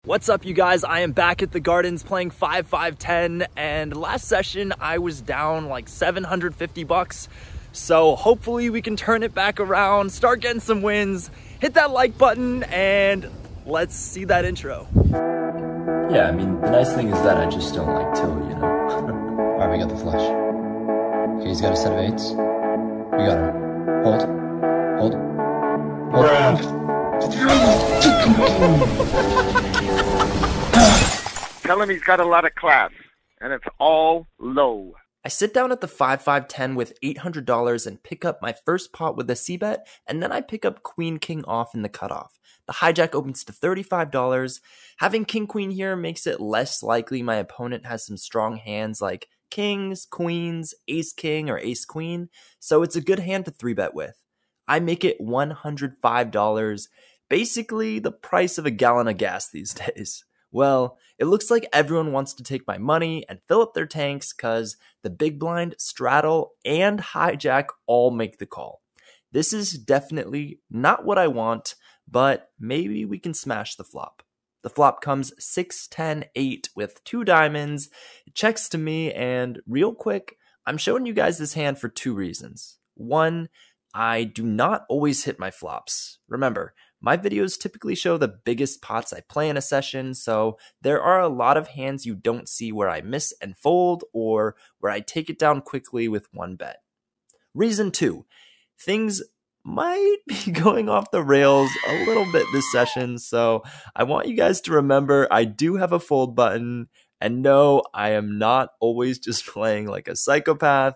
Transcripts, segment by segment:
What's up, you guys? I am back at the Gardens playing 5-5-10, and last session I was down like 750 bucks. So hopefully we can turn it back around, start getting some wins, hit that like button, and let's see that intro. Yeah, I mean, the nice thing is that I just don't like till, you know. Alright, we got the flush. Okay, he's got a set of eights. We got him. Hold. Tell him he's got a lot of class, and it's all low. I sit down at the 5-5-10 with $800 and pick up my first pot with a C-bet, and then I pick up Queen-King off in the cutoff. The hijack opens to $35. Having King-Queen here makes it less likely my opponent has some strong hands like Kings, Queens, Ace-King, or Ace-Queen, so it's a good hand to 3-bet with. I make it $105, basically the price of a gallon of gas these days. Well, it looks like everyone wants to take my money and fill up their tanks because the big blind, straddle, and hijack all make the call. This is definitely not what I want, but maybe we can smash the flop. The flop comes 6-10-8 with 2 diamonds. It checks to me, and real quick, I'm showing you guys this hand for 2 reasons. 1, I do not always hit my flops. Remember, my videos typically show the biggest pots I play in a session, so there are a lot of hands you don't see where I miss and fold or where I take it down quickly with 1 bet. Reason 2, things might be going off the rails a little bit this session, so I want you guys to remember I do have a fold button, and no, I am not always just playing like a psychopath.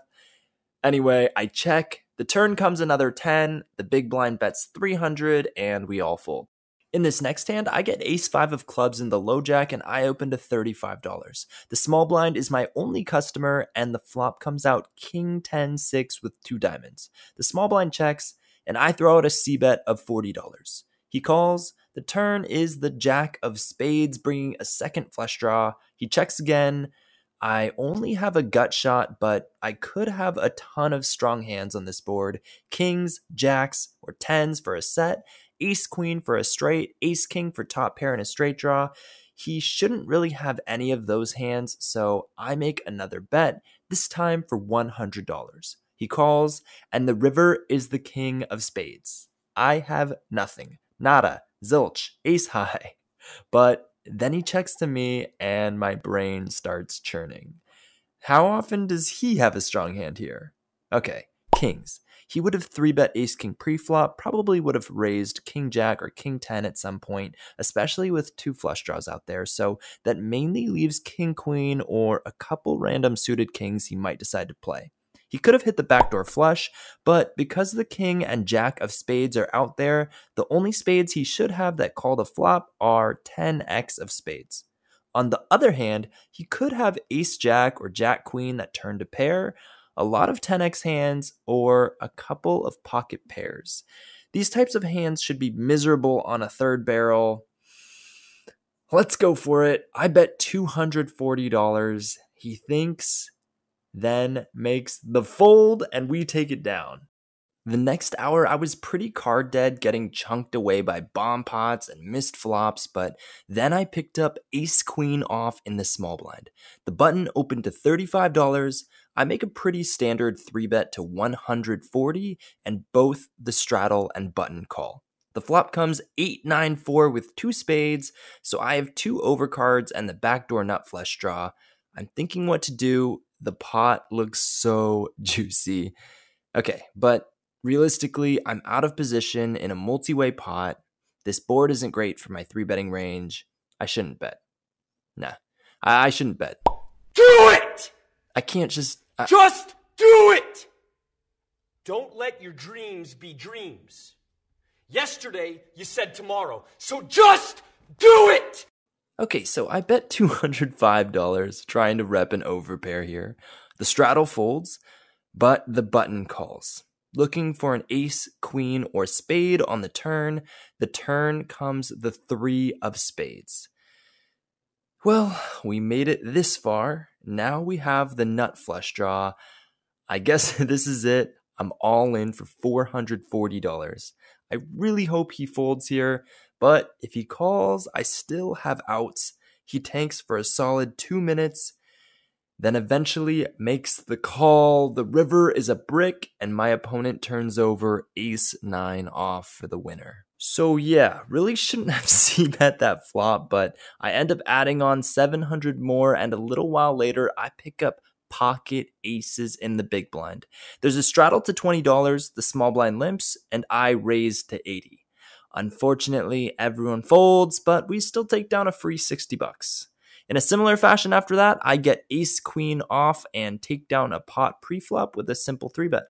Anyway, I check. The turn comes another 10, the big blind bets 300, and we all fold. In this next hand, I get ace-5 of clubs in the Lojack, and I open to $35. The small blind is my only customer, and the flop comes out king-10-6 with 2 diamonds. The small blind checks, and I throw out a c-bet of $40. He calls. The turn is the jack of spades, bringing a second flush draw. He checks again. I only have a gut shot, but I could have a ton of strong hands on this board. Kings, jacks, or 10s for a set, ace-queen for a straight, ace-king for top pair and a straight draw. He shouldn't really have any of those hands, so I make another bet, this time for $100. He calls, and the river is the king of spades. I have nothing. Nada. Zilch. Ace high. But then he checks to me, and my brain starts churning. How often does he have a strong hand here? Okay, kings. He would have 3-bet ace-king pre-flop, probably would have raised king-jack or king-10 at some point, especially with 2 flush draws out there, so that mainly leaves king-queen or a couple random suited kings he might decide to play. He could have hit the backdoor flush, but because the king and jack of spades are out there, the only spades he should have that call the flop are 10x of spades. On the other hand, he could have ace-jack or jack-queen that turn to pair, a lot of 10x hands, or a couple of pocket pairs. These types of hands should be miserable on a third barrel. Let's go for it. I bet $240. He thinks, then makes the fold, and we take it down. The next hour, I was pretty card dead, getting chunked away by bomb pots and missed flops, but then I picked up ace-queen off in the small blind. The button opened to $35. I make a pretty standard 3-bet to $140, and both the straddle and button call. The flop comes 8-9-4 with 2 spades, so I have 2 overcards and the backdoor nut flush draw. I'm thinking what to do. The pot looks so juicy. Okay, but realistically, I'm out of position in a multi-way pot. This board isn't great for my 3-betting range. I shouldn't bet. Nah, I shouldn't bet. Do it! I can't just... Just do it! Don't let your dreams be dreams. Yesterday, you said tomorrow, so just do it! Okay, so I bet $205 trying to rep an overpair here. The straddle folds, but the button calls. Looking for an ace, queen, or spade on the turn. The turn comes the 3 of spades. Well, we made it this far. Now we have the nut flush draw. I guess this is it. I'm all in for $440. I really hope he folds here, But if he calls, I still have outs. He tanks for a solid 2 minutes, then eventually makes the call. The river is a brick, and my opponent turns over ace-9 off for the winner. So yeah, really shouldn't have c-bet that flop, but I end up adding on 700 more, and a little while later, I pick up pocket aces in the big blind. There's a straddle to $20, the small blind limps, and I raise to 80. Unfortunately, everyone folds, but we still take down a free 60 bucks. In a similar fashion after that, I get ace-queen off and take down a pot pre-flop with a simple 3-bet.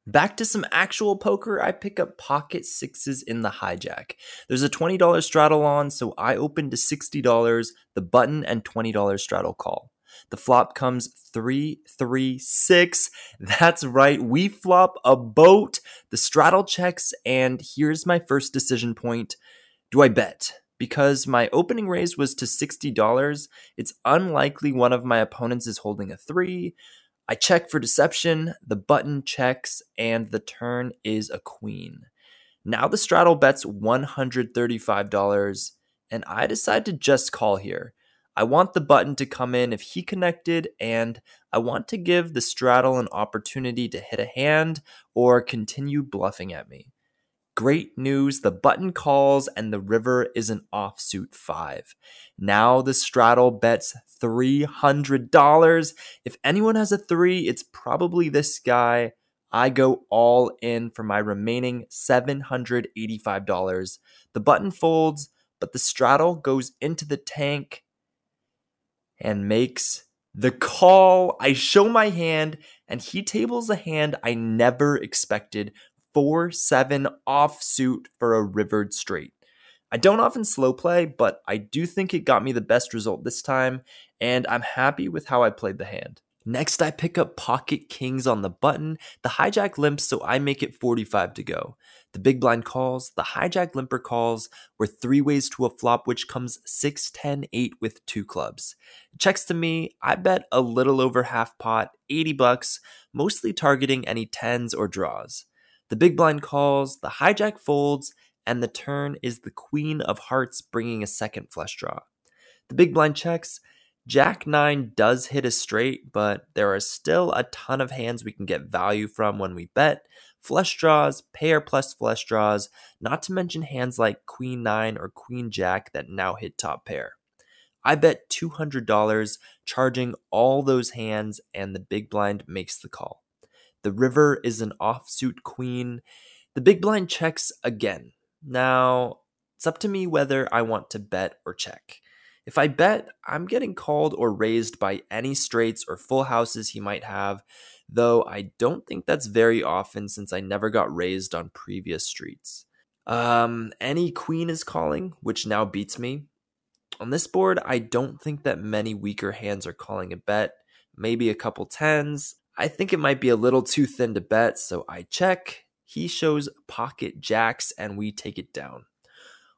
Back to some actual poker, I pick up pocket sixes in the hijack. There's a $20 straddle on, so I open to $60, the button and $20 straddle call. The flop comes 3-3-6. That's right, we flop a boat. The straddle checks, and here's my first decision point. Do I bet? Because my opening raise was to $60, it's unlikely one of my opponents is holding a 3. I check for deception, the button checks, and the turn is a queen. Now the straddle bets $135, and I decide to just call here. I want the button to come in if he connected, and I want to give the straddle an opportunity to hit a hand or continue bluffing at me. Great news, the button calls and the river is an offsuit 5. Now the straddle bets $300. If anyone has a 3, it's probably this guy. I go all in for my remaining $785. The button folds, but the straddle goes into the tank and makes the call. I show my hand, and he tables a hand I never expected. 4-7 offsuit for a rivered straight. I don't often slow play, but I do think it got me the best result this time, and I'm happy with how I played the hand. Next, I pick up pocket kings on the button. The hijack limps, so I make it 45 to go. The big blind calls, the hijack limper calls. We're 3 ways to a flop, which comes 6-10-8 with 2 clubs. It checks to me. I bet a little over half pot, 80 bucks, mostly targeting any 10s or draws. The big blind calls, the hijack folds, and the turn is the queen of hearts, bringing a second flush draw. The big blind checks. Jack-9 does hit a straight, but there are still a ton of hands we can get value from when we bet. Flush draws, pair plus flush draws, not to mention hands like Queen-9 or Queen-Jack that now hit top pair. I bet $200, charging all those hands, and the big blind makes the call. The river is an offsuit queen. The big blind checks again. Now, it's up to me whether I want to bet or check. If I bet, I'm getting called or raised by any straights or full houses he might have, though I don't think that's very often since I never got raised on previous streets. Any queen is calling, which now beats me. On this board, I don't think that many weaker hands are calling a bet, maybe a couple 10s. I think it might be a little too thin to bet, so I check. He shows pocket jacks, and we take it down.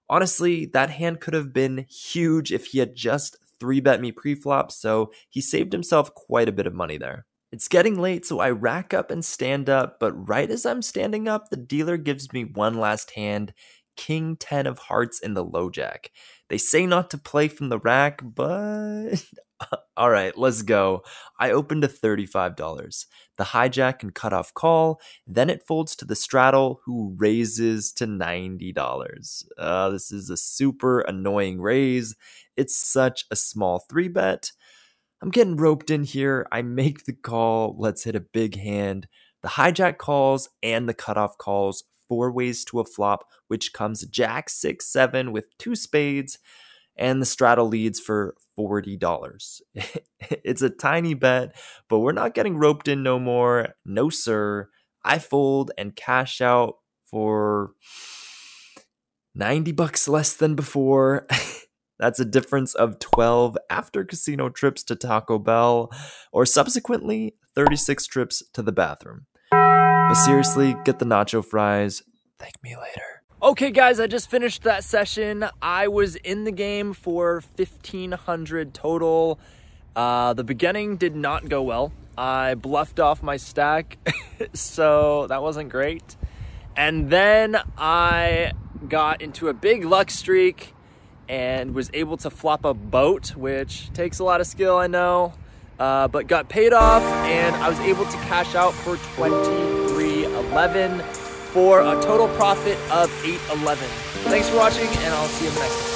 Honestly, that hand could have been huge if he had just 3-bet me pre-flop, so he saved himself quite a bit of money there. It's getting late, so I rack up and stand up, but right as I'm standing up, the dealer gives me one last hand, King 10 of hearts in the Lojack. They say not to play from the rack, but all right, let's go. I open to $35. The hijack and cutoff call, then it folds to the straddle, who raises to $90. This is a super annoying raise. It's such a small 3-bet. I'm getting roped in here. I make the call. Let's hit a big hand. The hijack calls and the cutoff calls. 4 ways to a flop, which comes Jack 6-7 with 2 spades, and the straddle leads for $40. It's a tiny bet, but we're not getting roped in no more. No, sir. I fold and cash out for 90 bucks less than before. That's a difference of 12 after casino trips to Taco Bell, or subsequently 36 trips to the bathroom. But seriously, get the nacho fries. Thank me later. Okay guys, I just finished that session. I was in the game for 1,500 total. The beginning did not go well. I bluffed off my stack, so that wasn't great. And then I got into a big luck streak and was able to flop a boat, which takes a lot of skill, I know, but got paid off, and I was able to cash out for 23.11 for a total profit of 8.11. Thanks for watching, and I'll see you in the next one.